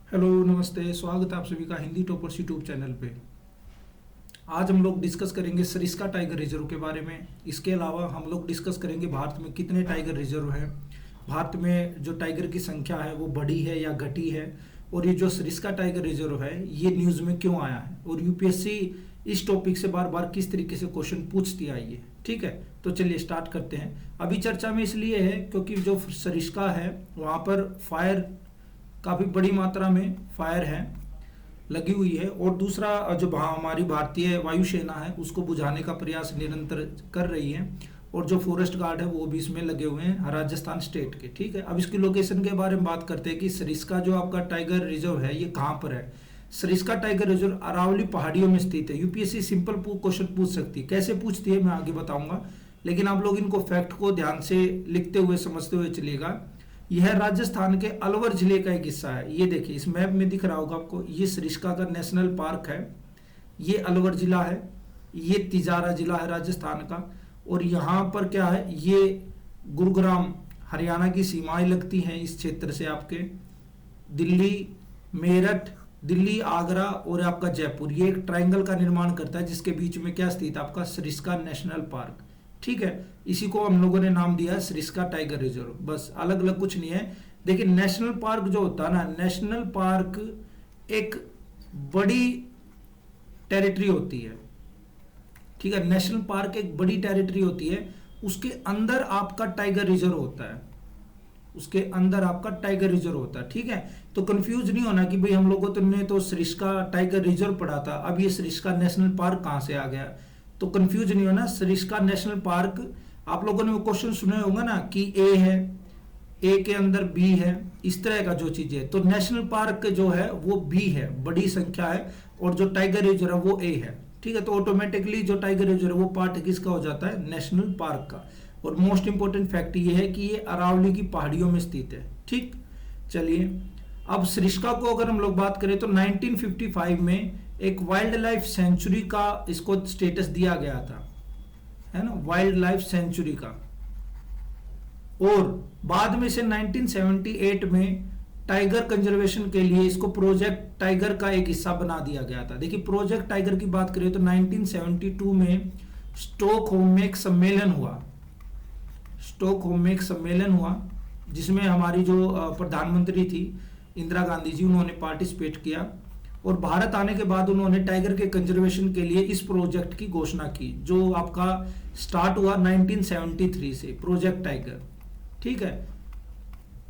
Hello नमस्ते, स्वागत है आप सभी का हिंदी टॉपर्स यूट्यूब चैनल पे। आज हम लोग डिस्कस करेंगे सरिस्का टाइगर रिजर्व के बारे में। इसके अलावा हम लोग डिस्कस करेंगे भारत में कितने टाइगर रिजर्व हैं, भारत में जो टाइगर की संख्या है वो बढ़ी है या घटी है, और ये जो सरिस्का टाइगर रिजर्व है ये न्यूज़ में क्यों आया है, और यूपीएससी इस टॉपिक से बार बार किस तरीके से क्वेश्चन पूछती आई है। ठीक है, तो चलिए स्टार्ट करते हैं। अभी चर्चा में इसलिए है क्योंकि जो सरिस्का है वहाँ पर फायर, काफ़ी बड़ी मात्रा में फायर है लगी हुई है, और दूसरा जो हमारी भारतीय वायुसेना है उसको बुझाने का प्रयास निरंतर कर रही है, और जो फॉरेस्ट गार्ड है वो भी इसमें लगे हुए हैं राजस्थान स्टेट के। ठीक है, अब इसकी लोकेशन के बारे में बात करते हैं कि सरिस्का जो आपका टाइगर रिजर्व है ये कहाँ पर है। सरिस्का टाइगर रिजर्व अरावली पहाड़ियों में स्थित है। यूपीएससी सिंपल क्वेश्चन पूछ सकती है, कैसे पूछती है मैं आगे बताऊंगा, लेकिन आप लोग इनको फैक्ट को ध्यान से लिखते हुए समझते हुए चलिएगा। यह राजस्थान के अलवर जिले का एक हिस्सा है। ये देखिए इस मैप में दिख रहा होगा आपको, ये सरिस्का का नेशनल पार्क है, ये अलवर जिला है, ये तिजारा जिला है राजस्थान का, और यहाँ पर क्या है, ये गुरुग्राम हरियाणा की सीमाएं लगती हैं इस क्षेत्र से। आपके दिल्ली, मेरठ, दिल्ली, आगरा और आपका जयपुर, ये एक ट्रायंगल का निर्माण करता है जिसके बीच में क्या स्थित है आपका सरिस्का नेशनल पार्क। ठीक है, इसी को हम लोगों ने नाम दिया है सरिस्का टाइगर रिजर्व, बस अलग अलग कुछ नहीं है। देखिए नेशनल पार्क जो होता है ना, नेशनल पार्क एक बड़ी टेरिटरी होती है। ठीक है, नेशनल पार्क एक बड़ी टेरिटरी होती है, उसके अंदर आपका टाइगर रिजर्व होता है, उसके अंदर आपका टाइगर रिजर्व होता है। ठीक है, तो कंफ्यूज नहीं होना कि भाई हम लोगों ने तो सरिस्का टाइगर रिजर्व पढ़ा था, अब ये सरिस्का नेशनल पार्क कहां से आ गया, तो कंफ्यूज नहीं होना। सरिस्का नेशनल पार्क, आप लोगों ने वो क्वेश्चन सुने होंगे ना कि ए है, ए के अंदर बी है, इस तरह का जो चीज है, तो नेशनल पार्क जो है वो बी है, बड़ी संख्या है, और जो टाइगर रिजर्व है वो ए है। ठीक है, तो ऑटोमेटिकली जो टाइगर रिजर्व है वो पार्ट किसका हो जाता है, नेशनल पार्क का। और मोस्ट इंपोर्टेंट फैक्ट ये है कि ये अरावली की पहाड़ियों में स्थित है। ठीक, चलिए अब सरिस्का को अगर हम लोग बात करें तो 1955 में एक वाइल्ड लाइफ सेंचुरी का इसको स्टेटस दिया गया था, है ना, वाइल्ड लाइफ सेंचुरी का। और बाद में से 1978 में टाइगर कंजर्वेशन के लिए इसको प्रोजेक्ट टाइगर का एक हिस्सा बना दिया गया था। देखिए प्रोजेक्ट टाइगर की बात करें तो 1972 में स्टॉकहोम में एक सम्मेलन हुआ, स्टॉकहोम में एक सम्मेलन हुआ जिसमें हमारी जो प्रधानमंत्री थी इंदिरा गांधी जी, उन्होंने पार्टिसिपेट किया, और भारत आने के बाद उन्होंने टाइगर के कंजर्वेशन के लिए इस प्रोजेक्ट की घोषणा की, जो आपका स्टार्ट हुआ 1973 से, प्रोजेक्ट टाइगर। ठीक है,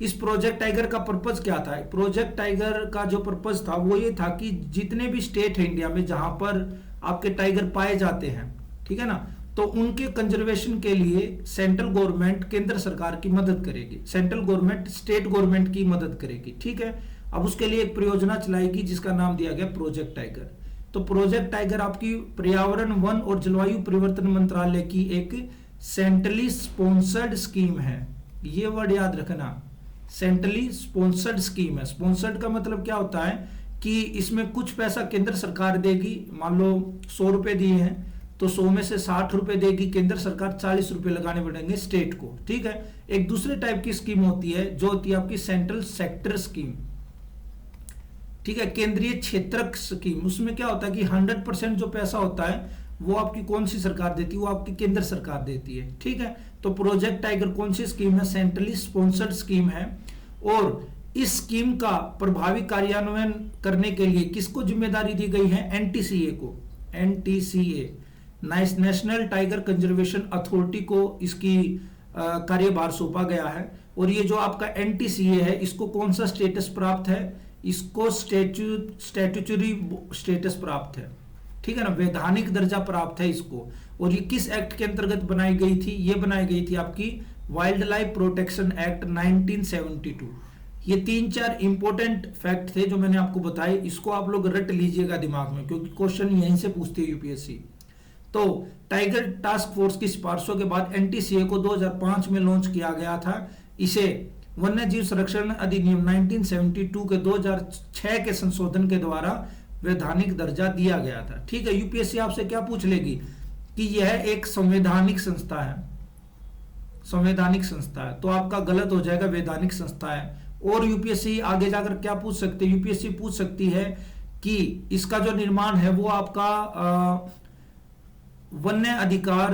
इस प्रोजेक्ट टाइगर का पर्पज क्या था, प्रोजेक्ट टाइगर का जो पर्पज था वो ये था कि जितने भी स्टेट है इंडिया में जहां पर आपके टाइगर पाए जाते हैं, ठीक है ना, तो उनके कंजर्वेशन के लिए सेंट्रल गवर्नमेंट केंद्र सरकार की मदद करेगी, सेंट्रल गवर्नमेंट स्टेट गवर्नमेंट की मदद करेगी। ठीक है, अब उसके लिए एक परियोजना चलाएगी जिसका नाम दिया गया प्रोजेक्ट टाइगर। तो प्रोजेक्ट टाइगर आपकी पर्यावरण, वन और जलवायु परिवर्तन मंत्रालय की एक सेंट्रली स्पॉन्सर्ड स्कीम है। ये वर्ड याद रखना, सेंट्रली स्पॉन्सर्ड स्कीम है। स्पॉन्सर्ड का मतलब क्या होता है कि इसमें कुछ पैसा केंद्र सरकार देगी, मान लो 100 रुपए दिए हैं तो 100 में से 60 रुपए देगी केंद्र सरकार, 40 रुपए लगाने पड़ेंगे स्टेट को। ठीक है, एक दूसरे टाइप की स्कीम होती है जो होती है आपकी सेंट्रल सेक्टर स्कीम। ठीक है, केंद्रीय क्षेत्रक स्कीम, उसमें क्या होता है कि 100% जो पैसा होता है वो आपकी कौन सी सरकार देती है, वो आपकी केंद्र सरकार देती है। ठीक है, तो प्रोजेक्ट टाइगर कौन सी स्कीम है, सेंट्रली स्पॉन्सर्ड स्कीम है, और इस स्कीम का प्रभावी कार्यान्वयन करने के लिए किसको जिम्मेदारी दी गई है, एनटीसीए को, NTCA national tiger conservation authority को इसकी कार्यभार सौंपा गया है। और ये जो आपका एनटीसीए है इसको कौन सा स्टेटस प्राप्त है, इसको स्टैट्यूटरी स्टेटस प्राप्त है। ठीक है ना, वैधानिक दर्जा प्राप्त है इसको। और ये किस एक्ट के अंतर्गत बनाई गई थी, ये बनाई गई थी आपकी वाइल्ड लाइफ प्रोटेक्शन एक्ट 1972। ये 3-4 इंपॉर्टेंट फैक्ट थे जो मैंने आपको बताए, इसको आप लोग रट लीजिएगा दिमाग में क्योंकि क्वेश्चन यहीं से पूछती है यूपीएससी। तो टाइगर टास्क फोर्स की सिफारिशों के बाद एनटीसीए को 2005 में लॉन्च किया गया था। इसे वन्य जीव संरक्षण अधिनियम 1972 के 2006 के संशोधन के द्वारा वैधानिक दर्जा दिया गया था। ठीक है, यूपीएससी आपसे क्या पूछ लेगी कि यह एक संवैधानिक संस्था है, संवैधानिक संस्था है, तो आपका गलत हो जाएगा, वैधानिक संस्था है। और यूपीएससी आगे जाकर क्या पूछ सकते हैं, यूपीएससी पूछ सकती है कि इसका जो निर्माण है वो आपका वन्य अधिकार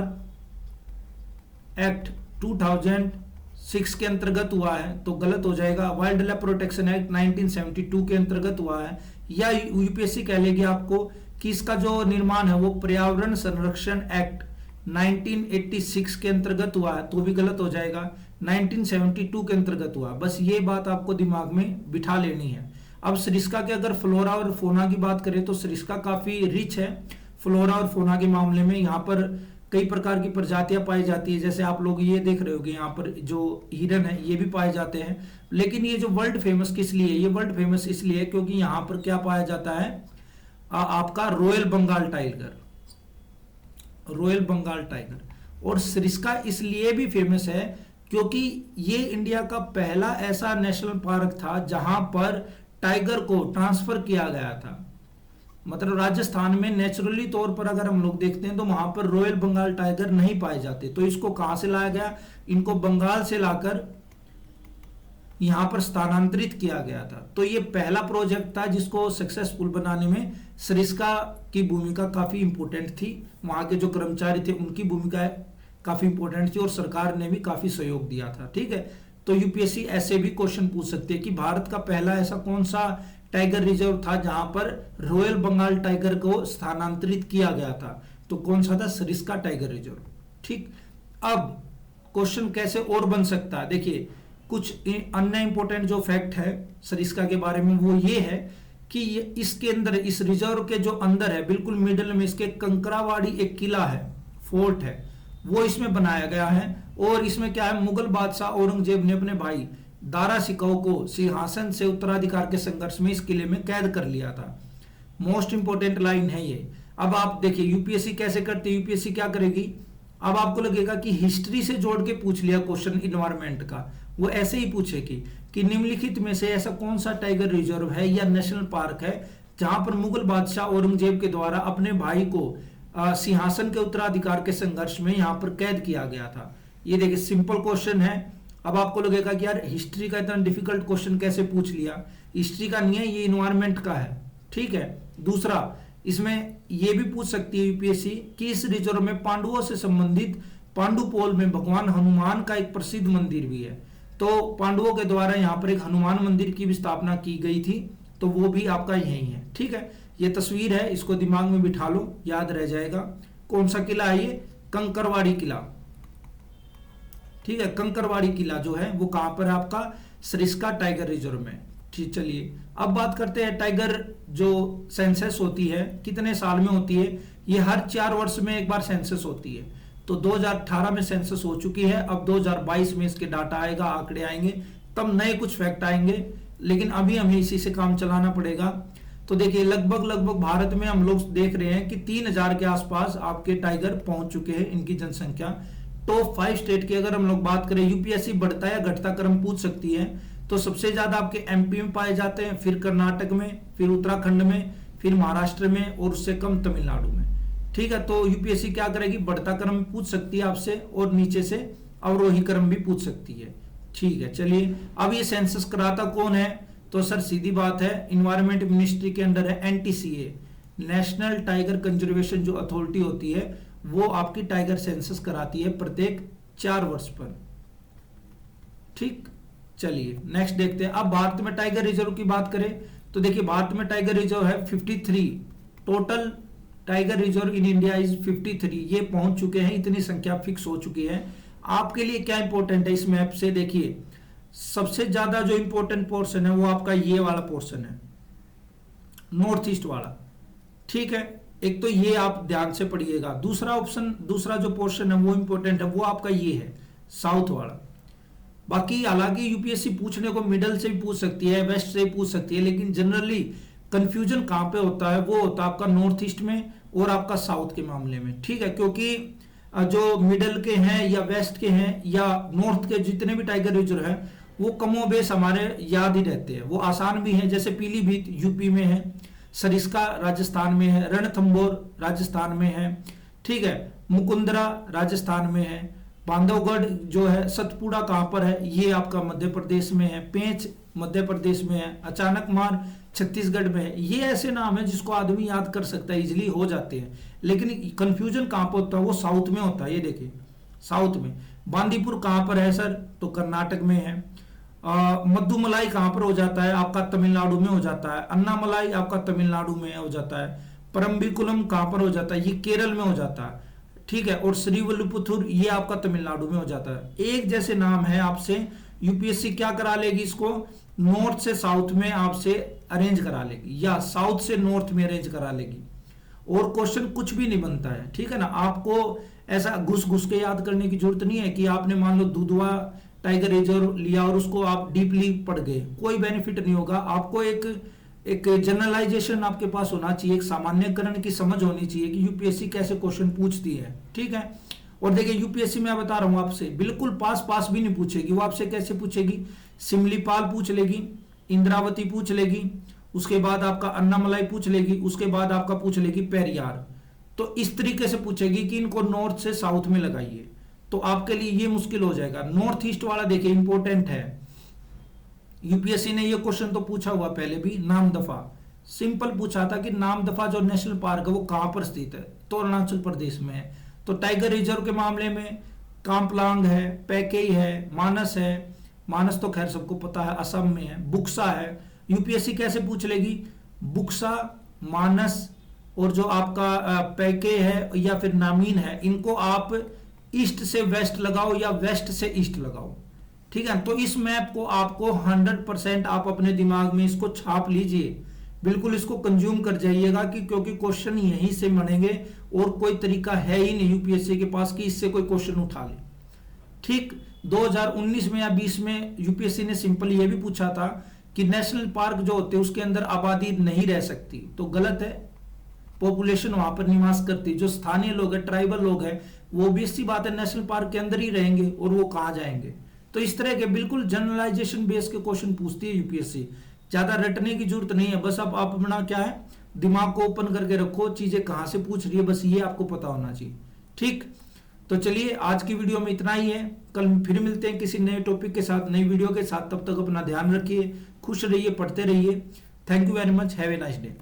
एक्ट 2006 के अंतर्गत हुआ है, तो गलत हो जाएगा। वाइल्ड लाइफ प्रोटेक्शन एक्ट 1972 के अंतर्गत हुआ है, या यूपीएससी कह लेगी आपको कि इसका जो निर्माण है वो पर्यावरण संरक्षण एक्ट 1986 के अंतर्गत हुआ है, तो भी गलत हो जाएगा। 1972 के अंतर्गत हुआ। बस ये बात आपको दिमाग में बिठा लेनी है। अब सरिस्का के अगर फ्लोरा और फोना की बात करें तो सरिस्का काफी रिच है फ्लोरा और फोना के मामले में। यहाँ पर कई प्रकार की प्रजातियां पाई जाती है, जैसे आप लोग ये देख रहे होगे यहाँ पर जो हिरन है ये भी पाए जाते हैं। लेकिन ये जो वर्ल्ड फेमस किस लिए है, ये वर्ल्ड फेमस इसलिए क्योंकि यहाँ पर क्या पाया जाता है, आपका royal Bengal tiger, royal Bengal tiger. और सरिस्का इसलिए भी फेमस है क्योंकि ये इंडिया का पहला ऐसा नेशनल पार्क था जहां पर टाइगर को ट्रांसफर किया गया था। मतलब राजस्थान में नेचुरली तौर पर अगर हम लोग देखते हैं तो वहां पर रॉयल बंगाल टाइगर नहीं पाए जाते, तो इसको कहां से लाया गया, इनको बंगाल से लाकर यहां पर स्थानांतरित किया गया था। तो ये पहला प्रोजेक्ट था जिसको सक्सेसफुल बनाने में सरिस्का की भूमिका काफी इंपोर्टेंट थी, वहां के जो कर्मचारी थे उनकी भूमिका काफी इंपोर्टेंट थी और सरकार ने भी काफी सहयोग दिया था। ठीक है, तो यूपीएससी ऐसे भी क्वेश्चन पूछ सकती है कि भारत का पहला ऐसा कौन सा टाइगर रिजर्व था जहां पर रॉयल बंगाल टाइगर को स्थानांतरित किया गया था, तो कौन सा था, सरिस्का टाइगर रिजर्व। ठीक, अब क्वेश्चन कैसे और बन सकता है, देखिए कुछ अन्य इंपॉर्टेंट जो फैक्ट है सरिस्का के बारे में वो ये है कि इसके अंदर, इस रिजर्व के जो अंदर है बिल्कुल मिडल में इसके कंकरावाड़ी एक किला है, फोर्ट है, वो इसमें बनाया गया है। और इसमें क्या है, मुगल बादशाह औरंगजेब ने अपने भाई दारा शिकोह को सिंहासन से उत्तराधिकार के संघर्ष में इस किले में कैद कर लिया था। मोस्ट इंपोर्टेंट लाइन है ये। अब आप देखिए यूपीएससी कैसे करती है, यूपीएससी क्या करेगी, अब आपको लगेगा कि हिस्ट्री से जोड़ के पूछ लिया क्वेश्चन इन्वायरमेंट का, वो ऐसे ही पूछेगी कि निम्नलिखित में से ऐसा कौन सा टाइगर रिजर्व है या नेशनल पार्क है जहां पर मुगल बादशाह औरंगजेब के द्वारा अपने भाई को सिंहासन के उत्तराधिकार के संघर्ष में यहां पर कैद किया गया था। ये देखिए सिंपल क्वेश्चन है। अब आपको लगेगा कि यार हिस्ट्री का इतना डिफिकल्ट क्वेश्चन कैसे पूछ लिया, हिस्ट्री का नहीं है, ये इन्वायरमेंट का है। ठीक है, दूसरा इसमें ये भी पूछ सकती है यूपीएससी कि इस रिजर्व में पांडवों से संबंधित पांडुपोल में भगवान हनुमान का एक प्रसिद्ध मंदिर भी है, तो पांडवों के द्वारा यहाँ पर एक हनुमान मंदिर की भी स्थापना की गई थी, तो वो भी आपका यही है। ठीक है, ये तस्वीर है, इसको दिमाग में बिठा लो, याद रह जाएगा। कौन सा किला है ये, कंकरवाड़ी किला। ठीक है, कंकरवाड़ी किला जो है वो कहां पर है, आपका सरिस्का टाइगर रिजर्व में। ठीक, चलिए अब बात करते हैं टाइगर जो सेंसस होती है कितने साल में होती है, ये हर 4 वर्ष में एक बार सेंसस होती है। तो 2018 में सेंसस हो चुकी है, अब 2022 में इसके डाटा आएगा, आंकड़े आएंगे, तब नए कुछ फैक्ट आएंगे, लेकिन अभी हमें इसी से काम चलाना पड़ेगा। तो देखिए लगभग भारत में हम लोग देख रहे हैं कि 3000 के आसपास आपके टाइगर पहुंच चुके हैं, इनकी जनसंख्या। टॉप 5 स्टेट की अगर हम लोग बात करें, यूपीएससी बढ़ता या घटता क्रम पूछ सकती है, तो सबसे ज्यादा आपके एमपी में पाए जाते हैं, फिर कर्नाटक में, फिर उत्तराखंड में, फिर महाराष्ट्र में, और उससे कम तमिलनाडु में। ठीक है, तो यूपीएससी क्या करेगी, बढ़ता क्रम पूछ सकती है आपसे, और नीचे से अवरोही क्रम भी पूछ सकती है। ठीक है, चलिए अब ये सेंसस कराता कौन है, तो सर सीधी बात है, इन्वायरमेंट मिनिस्ट्री के अंडर है एनटीसीए, नेशनल टाइगर कंजर्वेशन जो अथॉरिटी होती है, वो आपकी टाइगर सेंसस कराती है प्रत्येक 4 वर्ष पर। ठीक, चलिए नेक्स्ट देखते हैं। अब भारत में टाइगर रिजर्व की बात करें तो देखिए भारत में टाइगर रिजर्व है 53, total tiger reserve in India is 53, ये पहुंच चुके हैं, इतनी संख्या फिक्स हो चुकी है। आपके लिए क्या इंपॉर्टेंट है इस मैप से, देखिए सबसे ज्यादा जो इंपॉर्टेंट पोर्शन है वो आपका ये वाला पोर्शन है, नॉर्थ ईस्ट वाला। ठीक है, एक तो ये आप ध्यान से पढ़िएगा। दूसरा जो पोर्शन है वो इंपॉर्टेंट है, वो आपका ये है साउथ वाला। बाकी हालांकि यूपीएससी पूछने को मिडल से भी पूछ सकती है, वेस्ट से भी पूछ सकती है, लेकिन जनरली कंफ्यूजन कहां पे होता है, वो होता है आपका नॉर्थ ईस्ट में और आपका साउथ के मामले में। ठीक है, क्योंकि जो मिडल के हैं या वेस्ट के हैं या नॉर्थ के जितने भी टाइगर रिजर्व है वो कमोबेश हमारे याद ही रहते हैं, वो आसान भी हैं। जैसे पीलीभीत यूपी में है, सरिस्का राजस्थान में है, रणथंभौर राजस्थान में है, ठीक है, मुकुंदरा राजस्थान में है, बांधवगढ़ जो है, सतपुड़ा कहां पर है, ये आपका मध्य प्रदेश में है, पेंच मध्य प्रदेश में है। अचानक मार छत्तीसगढ़ में है। ये ऐसे नाम है जिसको आदमी याद कर सकता है, इजिली हो जाते हैं। लेकिन कंफ्यूजन कहाँ पर होता है, वो साउथ में होता है। ये देखिए साउथ में बांदीपुर कहाँ पर है सर, तो कर्नाटक में है। मद्दुमलाई कहाँ पर हो जाता है, आपका तमिलनाडु में हो जाता है। अन्नामलाई आपका तमिलनाडु में हो जाता है। परम्बिकुलम कहाँ पर हो जाता है, ये केरल में हो जाता है, ठीक है। और श्रीविल्लिपुतुर ये आपका तमिलनाडु में हो जाता है। एक जैसे नाम है, आपसे यूपीएससी क्या करा लेगी, इसको नॉर्थ से साउथ में आपसे अरेंज करा लेगी, या साउथ से नॉर्थ में अरेंज करा लेगी, और क्वेश्चन कुछ भी नहीं बनता है, ठीक है ना। आपको ऐसा घुस घुस के याद करने की जरूरत नहीं है कि आपने मान लो दुधवा टाइगर रिजर्व लिया और उसको आप डीपली पढ़ गए, कोई बेनिफिट नहीं होगा। आपको एक जनरलाइजेशन आपके पास होना चाहिए, एक सामान्यकरण की समझ होनी चाहिए कि यूपीएससी कैसे क्वेश्चन पूछती है, ठीक है। और देखिए यूपीएससी मैं बता रहा हूं आपसे, बिल्कुल पास भी नहीं पूछेगी। वो आपसे कैसे पूछेगी, सिमलीपाल पूछ लेगी, इंद्रावती पूछ लेगी, उसके बाद आपका अन्नामलाई पूछ लेगी, उसके बाद आपका पूछ लेगी पेरियार। तो इस तरीके से पूछेगी कि इनको नॉर्थ से साउथ में लगाइए, तो आपके लिए ये मुश्किल हो जाएगा। नॉर्थ ईस्ट वाला देखिए इंपॉर्टेंट है। यूपीएससी ने ये क्वेश्चन तो पूछा हुआ पहले भी, नामदफा सिंपल पूछा था कि नामदफा जो नेशनल पार्क है वो कहां पर स्थित है, तो अरुणाचल प्रदेश में है। तो टाइगर रिजर्व के मामले में काम्पलांग है, पैकेई है, मानस है। मानस तो खैर सबको पता है असम में है। बुक्सा है। यूपीएससी कैसे पूछ लेगी, बुक्सा, मानस और जो आपका पैके है या फिर नामीन है, इनको आप ईस्ट से वेस्ट लगाओ या वेस्ट से ईस्ट लगाओ, ठीक है। तो इस मैप को आपको 100% आप अपने दिमाग में इसको छाप लीजिए, बिल्कुल इसको कंज्यूम कर जाइएगा कि क्योंकि क्वेश्चन यहीं से बनेंगे और कोई तरीका है ही नहीं यूपीएससी के पास कि इससे कोई क्वेश्चन उठा ले, ठीक। 2019 में या 20 में यूपीएससी ने सिंपल ये भी पूछा था कि नेशनल पार्क जो होते हैं उसके अंदर आबादी नहीं रह सकती, तो गलत है। पॉपुलेशन वहां पर निवास करती, जो स्थानीय लोग हैं, ट्राइबल लोग हैं, वो भी इसी बात है नेशनल पार्क के अंदर ही रहेंगे और वो कहां जाएंगे। तो इस तरह के बिल्कुल जनरलाइजेशन बेस के क्वेश्चन पूछती है यूपीएससी। ज्यादा रटने की जरूरत नहीं है, बस आप अपना क्या है दिमाग को ओपन करके रखो, चीजें कहां से पूछ रही है बस ये आपको पता होना चाहिए, ठीक। तो चलिए आज की वीडियो में इतना ही है, कल फिर मिलते हैं किसी नए टॉपिक के साथ, नई वीडियो के साथ। तब तक अपना ध्यान रखिए, खुश रहिए, पढ़ते रहिए। Thank you very much, have a nice day.